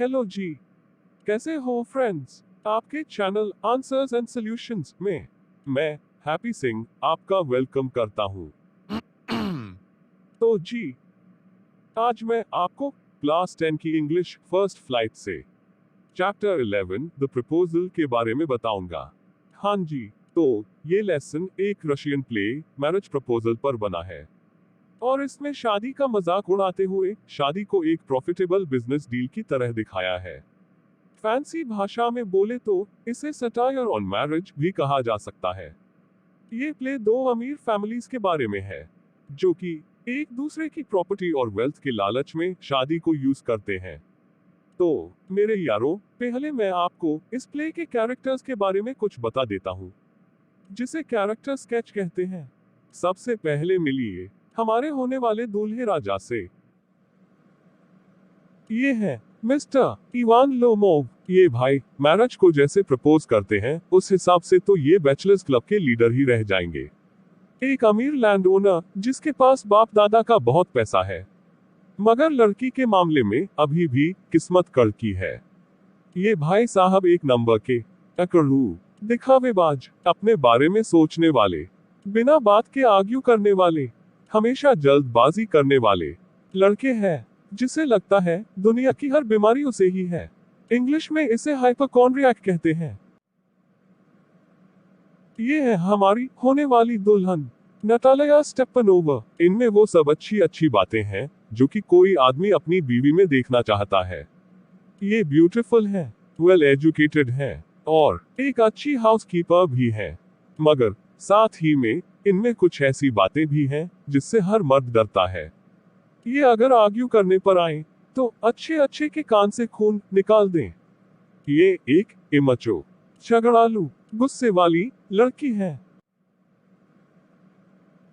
Hello जी, कैसे हो friends? आपके चैनल आंसर्स एंड सॉल्यूशंस में मैं हैप्पी सिंह आपका वेलकम करता हूँ। तो जी, आज मैं आपको क्लास 10 की इंग्लिश फर्स्ट फ्लाइट से चैप्टर 11 द प्रपोजल के बारे में बताऊंगा। हाँ जी, तो ये लेसन एक रशियन प्ले मैरिज प्रपोजल पर बना है और इसमें शादी का मजाक उड़ाते हुए शादी को एक प्रॉफिटेबल बिजनेस डील की तरह दिखाया है। फैंसी भाषा में बोले तो इसे सटायर ऑन मैरिज भी कहा जा सकता है। ये प्ले दो अमीर फैमिलीज के बारे में है जो कि एक दूसरे की प्रॉपर्टी और वेल्थ के लालच में शादी को यूज करते हैं। तो मेरे यारों, पहले मैं आपको इस प्ले के कैरेक्टर्स के बारे में कुछ बता देता हूँ, जिसे कैरेक्टर स्केच कहते हैं। सबसे पहले मिलिए हमारे होने वाले दूल्हे राजा से। ये है मिस्टर इवान लोमोव। ये भाई मैरिज को जैसे प्रपोज करते हैं उस हिसाब से तो ये बैचलर्स क्लब के लीडर ही रह जाएंगे। एक अमीर लैंड ओनर जिसके पास बाप दादा का बहुत पैसा है, मगर लड़की के मामले में अभी भी किस्मत कड़की है। ये भाई साहब एक नंबर के अकड़ू, दिखावेबाज, अपने बारे में सोचने वाले, बिना बात के आर्ग्यू करने वाले, हमेशा जल्दबाजी करने वाले लड़के हैं, जिसे लगता है दुनिया की हर बीमारी उसे ही है। इंग्लिश में इसे हाइपोकॉन्ड्रियाक कहते हैं। ये है हमारी होने वाली दुल्हन नटालिया स्टेपनोवा। इनमें वो सब अच्छी अच्छी बातें हैं जो कि कोई आदमी अपनी बीवी में देखना चाहता है। ये ब्यूटीफुल है, वेल एजुकेटेड है और एक अच्छी हाउसकीपर भी है, मगर साथ ही में इनमें कुछ ऐसी बातें भी हैं जिससे हर मर्द डरता है। ये अगर आर्ग्यू करने पर आए तो अच्छे अच्छे के कान से खून निकाल दें। ये एक इमैच्योर, झगड़ालू, गुस्से वाली लड़की है।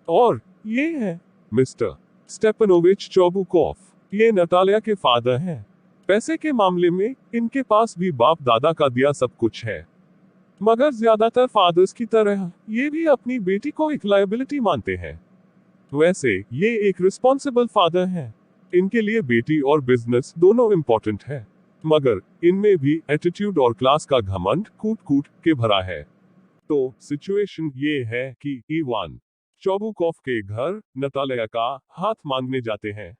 और ये है मिस्टर स्टेपनोविच चोबुकॉफ। ये नटालिया के फादर हैं। पैसे के मामले में इनके पास भी बाप दादा का दिया सब कुछ है, मगर ज्यादातर फादर्स की तरह ये भी अपनी बेटी को एक लायबिलिटी मानते हैं। वैसे ये एक रिस्पॉन्सिबल फादर हैं। इनके लिए बेटी और बिजनेस दोनों इम्पोर्टेंट है, मगर इनमें भी एटीट्यूड और क्लास का घमंड कूट कूट के भरा है। तो सिचुएशन ये है कि इवान चोबुकॉफ के घर नटालिया का हाथ मांगने जाते हैं।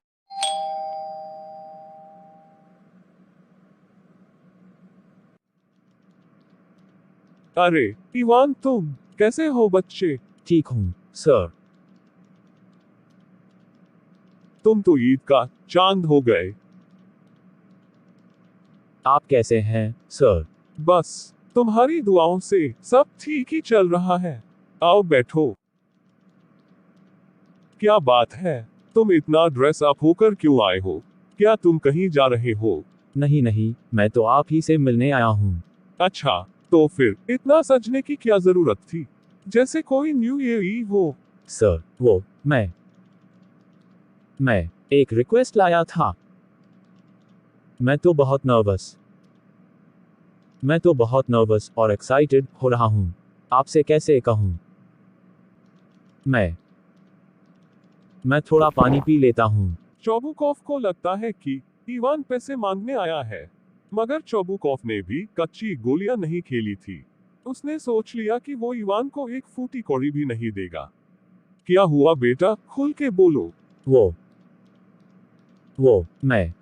अरे इवान, तुम कैसे हो बच्चे? ठीक हूँ सर। तुम तो ईद का चांद हो गए। आप कैसे हैं सर? बस तुम्हारी दुआओं से सब ठीक ही चल रहा है। आओ बैठो। क्या बात है, तुम इतना ड्रेस अप होकर क्यों आए हो? क्या तुम कहीं जा रहे हो? नहीं नहीं, मैं तो आप ही से मिलने आया हूँ। अच्छा, तो फिर इतना सजने की क्या जरूरत थी, जैसे कोई न्यू ईयर ईव हो? सर वो मैं एक रिक्वेस्ट लाया था। मैं तो बहुत नर्वस और एक्साइटेड हो रहा हूँ। आपसे कैसे कहूँ? मैं थोड़ा पानी पी लेता हूँ। चोबुकॉफ को लगता है कि इवान पैसे मांगने आया है, मगर चोबुकॉफ ने भी कच्ची गोलियां नहीं खेली थी। उसने सोच लिया कि वो इवान को एक फूटी कौड़ी भी नहीं देगा। क्या हुआ बेटा, खुल के बोलो। वो मैं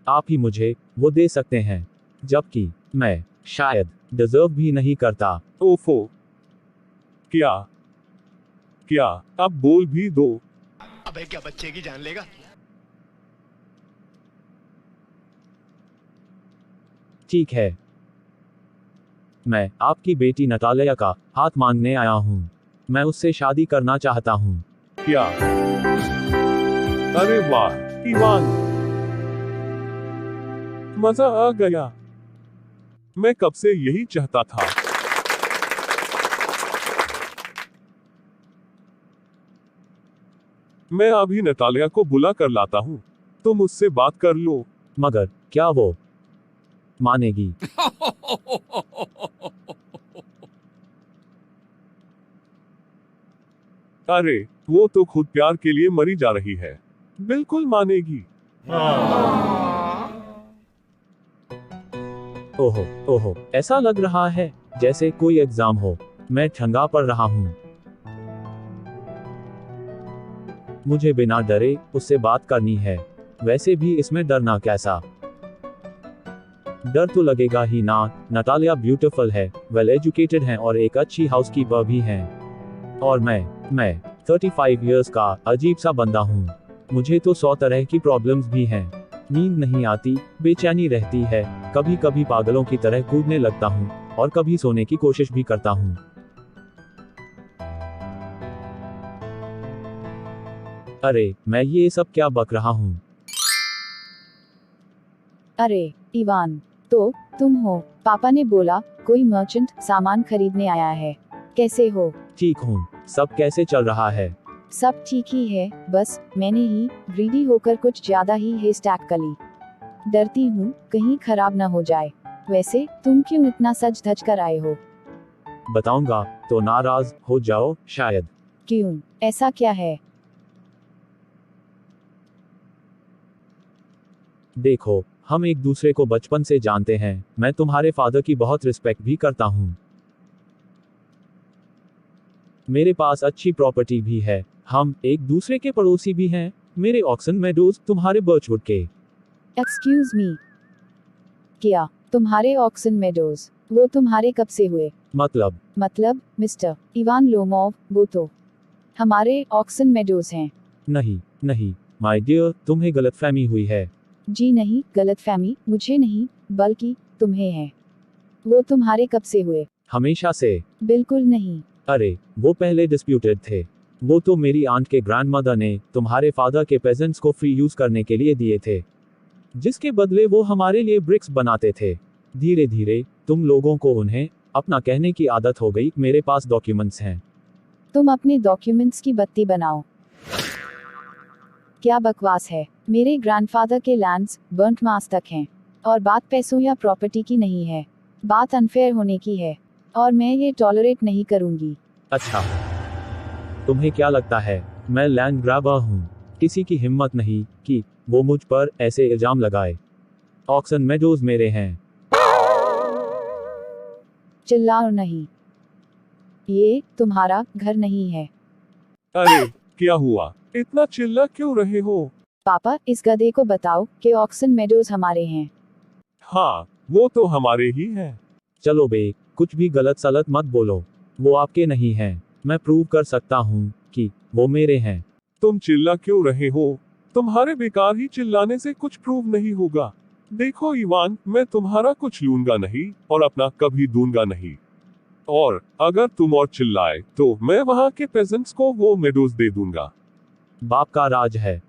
आप ही मुझे वो दे सकते हैं, जबकि मैं शायद डिजर्व भी नहीं करता। ओफो, क्या क्या अब बोल भी दो। अबे क्या बच्चे की जान लेगा? ठीक है, मैं आपकी बेटी नटालिया का हाथ मांगने आया हूँ। मैं उससे शादी करना चाहता हूँ। क्या? अरे वाह इवान, मजा आ गया। मैं कब से यही चाहता था। मैं अभी नटालिया को बुला कर लाता हूँ, तुम उससे बात कर लो। मगर क्या वो मानेगी? अरे वो तो खुद प्यार के लिए मरी जा रही है, बिल्कुल मानेगी। ओहो ओहो, ऐसा लग रहा है जैसे कोई एग्जाम हो। मैं ठंगा पड़ रहा हूँ। मुझे बिना डरे उससे बात करनी है। वैसे भी इसमें डरना कैसा? डर तो लगेगा ही ना। नतालिया ब्यूटीफुल है, वेल एजुकेटेड हैं और एक अच्छी हाउसकीपर भी हैं। और मैं 35 इयर्स का अजीब सा बंदा हूँ। मुझे तो 100 तरह की प्रॉब्लम्स भी हैं। नींद नहीं आती, बेचैनी रहती है, कभी कभी पागलों की तरह कूदने लगता हूँ और कभी सोने की कोशिश भी करता हूँ। अरे मैं ये सब क्या बक रहा हूँ? अरे इवान, तो तुम हो? पापा ने बोला कोई मर्चेंट सामान खरीदने आया है। कैसे हो? ठीक हूँ। सब कैसे चल रहा है? सब ठीक ही है, बस मैंने ही ग्रीडी होकर कुछ ज्यादा ही हे स्टैक कर ली। डरती हूँ कहीं खराब ना हो जाए। वैसे तुम क्यों इतना सज धज कर आए हो? बताऊंगा तो नाराज हो जाओ शायद। क्यों, ऐसा क्या है? देखो, हम एक दूसरे को बचपन से जानते हैं। मैं तुम्हारे फादर की बहुत रिस्पेक्ट भी करता हूँ। मेरे पास अच्छी प्रॉपर्टी भी है। हम एक दूसरे के पड़ोसी भी हैं। मेरे ऑक्सन मेडोज तुम्हारे बर्चवुड के। एक्सक्यूज मी, क्या तुम्हारे ऑक्सन मेडोज? वो तुम्हारे कब से हुए? मतलब मिस्टर इवान लोमोव, वो तो हमारे ऑक्सन मेडोज हैं। नहीं माय डियर, तुम्हें गलतफहमी हुई है। जी नहीं, गलतफहमी मुझे नहीं बल्कि तुम्हें है। वो तुम्हारे कब से हुए? हमेशा से। बिल्कुल नहीं। अरे वो पहले डिस्प्यूटेड थे। वो तो मेरी आंट के ग्रैंडमदर ने तुम्हारे फादर के पेजेंट्स को फ्री यूज करने के लिए दिए थे, जिसके बदले वो हमारे लिए ब्रिक्स बनाते थे। धीरे धीरे तुम लोगों को उन्हें अपना कहने की आदत हो गई। मेरे पास डॉक्यूमेंट्स हैं। तुम अपने डॉक्यूमेंट्स की बत्ती बनाओ। क्या बकवास है? मेरे ग्रैंडफादर के लैंड्स बर्ंट मास तक हैं। और बात पैसों या प्रॉपर्टी की नहीं है, बात अनफेयर होने की है। और मैं ये टॉलरेट नहीं करूंगी। अच्छा, तुम्हें क्या लगता है मैं लैंड ग्रैबर हूँ? किसी की हिम्मत नहीं कि वो मुझ पर ऐसे इल्जाम लगाए। ऑक्सन मेडोज मेरे हैं। चिल्लाओ नहीं, ये तुम्हारा घर नहीं है। अरे क्या हुआ, इतना चिल्ला क्यों रहे हो? पापा, इस गधे को बताओ कि ऑक्सन मेडोज हमारे हैं। हाँ, वो तो हमारे ही हैं। चलो बे, कुछ भी गलत सलत मत बोलो। वो आपके नहीं हैं। मैं प्रूव कर सकता हूँ कि वो मेरे हैं। तुम चिल्ला क्यों रहे हो? तुम्हारे बेकार ही चिल्लाने से कुछ प्रूव नहीं होगा। देखो इवान, मैं तुम्हारा कुछ लूंगा नहीं और अपना कभी दूंगा नहीं। और अगर तुम और चिल्लाए तो मैं वहां के पेजेंट्स को वो मेडोज दे दूंगा। बाप का राज है।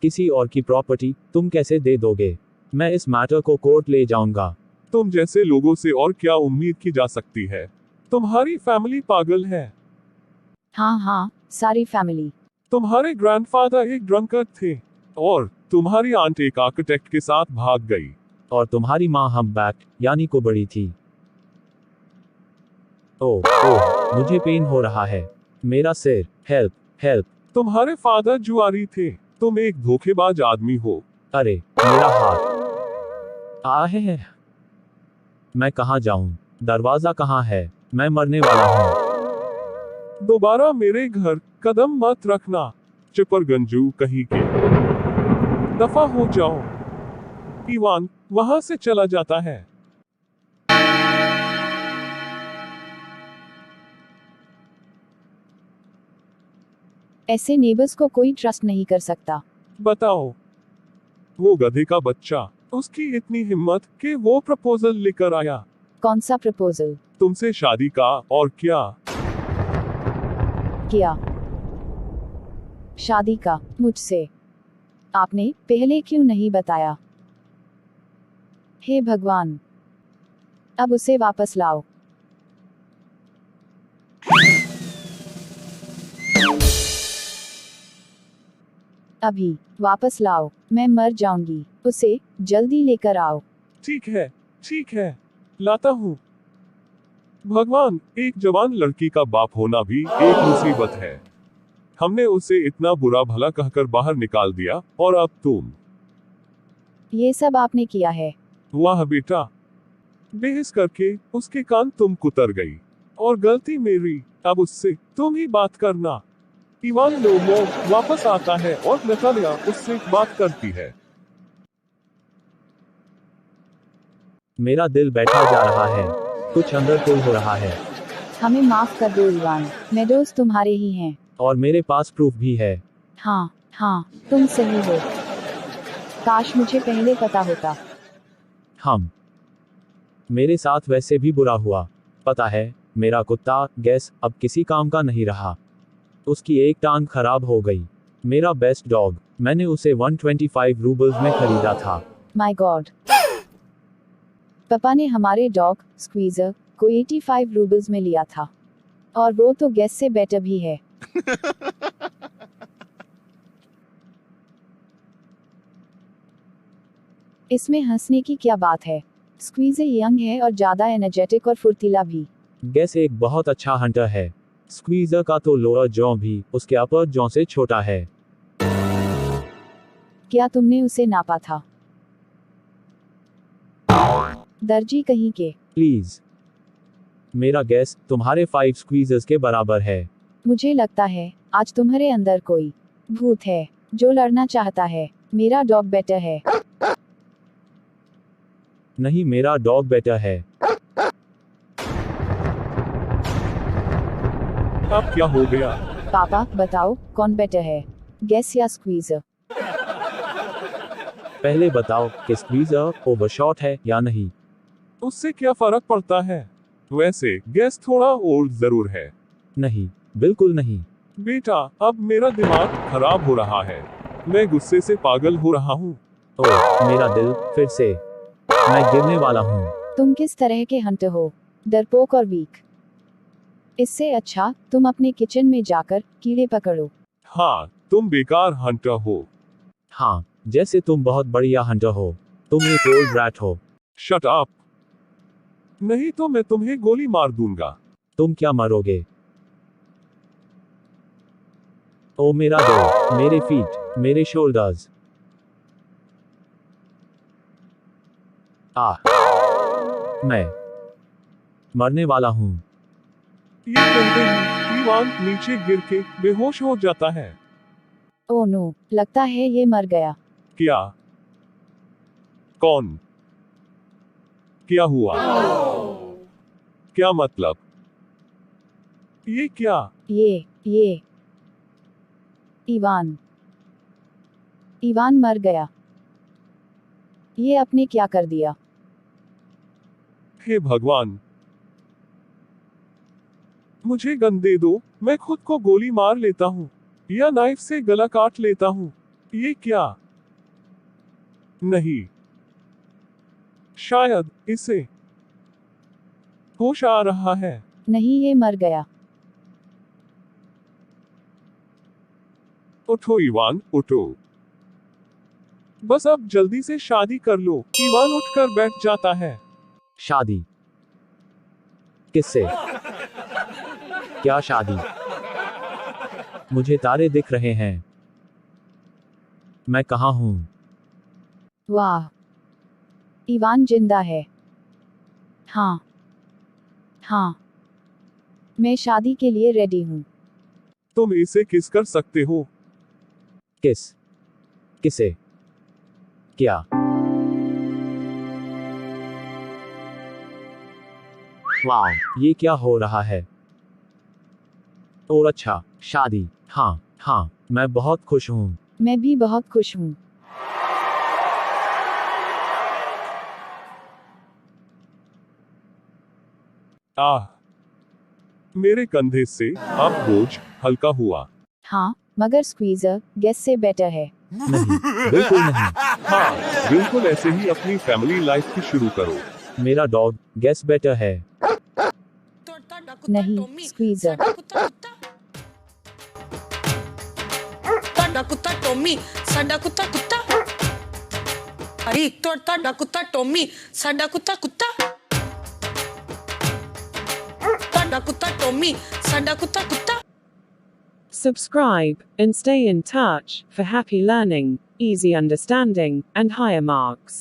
किसी और की प्रॉपर्टी तुम कैसे दे दोगे? मैं इस मैटर को कोर्ट ले जाऊंगा। तुम जैसे लोगों से और क्या उम्मीद की जा सकती है? तुम्हारी फैमिली पागल है। हाँ, सारी फैमिली। तुम्हारे ग्रैंडफादर एक ड्रंकर्ड थे और तुम्हारी आंट एक आर्किटेक्ट के साथ भाग गई। और तुम्हारी माँ हम बैक यानी को बड़ी थी। ओह, मुझे पेन हो रहा है। मेरा सिर। हेल्प। तुम्हारे फादर जुआरी थे। तुम एक धोखेबाज आदमी हो। अरे मेरा हाथ आहे। मैं कहाँ जाऊं? दरवाजा कहाँ है? मैं मरने वाला हूँ। दोबारा मेरे घर कदम मत रखना, चिपरगंजू कहीं के। दफा हो जाओ। इवान वहां से चला जाता है। ऐसे नेबर्स को कोई ट्रस्ट नहीं कर सकता। बताओ, वो गधे का बच्चा, उसकी इतनी हिम्मत कि वो प्रपोजल लेकर आया। कौन सा प्रपोजल? तुमसे शादी का। और क्या? किया शादी का मुझसे? आपने पहले क्यों नहीं बताया? हे भगवान, अब उसे वापस लाओ। अभी वापस लाओ, मैं मर जाऊंगी। उसे जल्दी लेकर आओ। ठीक है, लाता हूँ। भगवान, एक जवान लड़की का बाप होना भी एक मुसीबत है। हमने उसे इतना बुरा भला कहकर बाहर निकाल दिया और अब तुम। ये सब आपने किया है। वाह बेटा, बेहस करके उसके कान तुम कुतर गई। और गलती मेरी, अब उससे तुम ही बात करना। इवान लोमोव वापस आता है और नतालिया उससे बात करती है। मेरा दिल बैठा जा रहा है, कुछ अंदर पुल हो रहा है। हमें माफ कर दो इवान, मेडोज तुम्हारे ही हैं। और मेरे पास प्रूफ भी है। हाँ हाँ, तुम सही हो। काश मुझे पहले पता होता। मेरे साथ वैसे भी बुरा हुआ। पता है, मेरा कुत्ता गैस अब किसी काम का नहीं रहा। उसकी एक टांग खराब हो गई। मेरा बेस्ट डॉग, मैंने उसे 125 रूबल्स में खरीदा था। My God. पापा ने हमारे डॉग स्क्वीजर को 85 रूबल्स में लिया था, और वो तो गैस से बेटर भी है। इसमें हंसने की क्या बात है? स्क्वीजर यंग है और ज्यादा एनर्जेटिक और फुर्तीला भी। गैस एक बहुत अच्छा हंटर है। स्क्वीजर का तो लोअर जॉ भी उसके अपर जॉ से छोटा है। क्या तुमने उसे नापा था? दर्जी कहीं के। प्लीज, मेरा गैस तुम्हारे 5 स्क्वीजर्स के बराबर है। मुझे लगता है आज तुम्हारे अंदर कोई भूत है जो लड़ना चाहता है। मेरा डॉग बेटर है। नहीं, मेरा डॉग बेटर है। अब क्या हो गया? पापा बताओ कौन बेटर है, गैस या स्क्वीजर? पहले बताओ कि स्क्वीजर ओवरशॉट है या नहीं। उससे क्या फर्क पड़ता है? वैसे गैस थोड़ा और जरूर है। नहीं, बिल्कुल नहीं। बेटा, अब मेरा दिमाग खराब हो रहा है। मैं गुस्से से पागल हो रहा हूँ। ओह, मेरा दिल फिर से। मैं गिरने वाला हूँ। तुम किस तरह के हंटर हो? डरपोक और वीक। इससे अच्छा तुम अपने किचन में जाकर कीड़े पकड़ो। हाँ, तुम बेकार हंटर हो। हाँ, जैसे तुम बहुत बढ़िया हंटर हो। तुम एक ओल्ड रैट हो। शट अप, नहीं तो मैं तुम्हें गोली मार दूंगा। तुम क्या मरोगे? ओ मेरा दिल, मेरे फीट, मेरे शोल्डर्स। मैं मरने वाला हूँ। ये कहते ही इवान नीचे गिर के बेहोश हो जाता है। ओह नो, लगता है ये मर गया। क्या? कौन? क्या हुआ? क्या मतलब? ये क्या? ये इवान मर गया। ये आपने क्या कर दिया? हे भगवान, मुझे गन दे दो, मैं खुद को गोली मार लेता हूँ या नाइफ से गला काट लेता हूँ। ये क्या? नहीं, शायद इसे होश आ रहा है। नहीं, ये मर गया। उठो इवान, उठो। बस अब जल्दी से शादी कर लो। इवान उठकर बैठ जाता है। शादी? किससे? क्या शादी? मुझे तारे दिख रहे हैं। मैं कहाँ हूँ? वाह, इवान जिंदा है। हाँ, मैं शादी के लिए रेडी हूँ। तुम इसे किस कर सकते हो? किसे? क्या? वाह, ये क्या हो रहा है? और अच्छा, शादी। हाँ, मैं बहुत खुश हूँ। मैं भी बहुत खुश हूँ। मेरे कंधे से अब बोझ हल्का हुआ। हाँ, मगर स्क्वीजर गैस से बेटर है। नहीं, बिल्कुल नहीं। हाँ, बिल्कुल ऐसे ही अपनी फैमिली लाइफ की शुरू करो। मेरा डॉग गैस बेटर है। नहीं, स्क्वीजर। ਤੁਹਾਡਾ ਕੁੱਤਾ ਟੋਮੀ ਸਾਡਾ ਕੁੱਤਾ ਕੁੱਤਾ ਅਰੇ ਤੁਹਾਡਾ ਕੁੱਤਾ ਟੋਮੀ ਸਾਡਾ ਕੁੱਤਾ ਕੁੱਤਾ ਤੁਹਾਡਾ ਕੁੱਤਾ ਟੋਮੀ ਸਾਡਾ ਕੁੱਤਾ ਕੁੱਤਾ Subscribe and stay in touch for happy learning, easy understanding, and higher marks.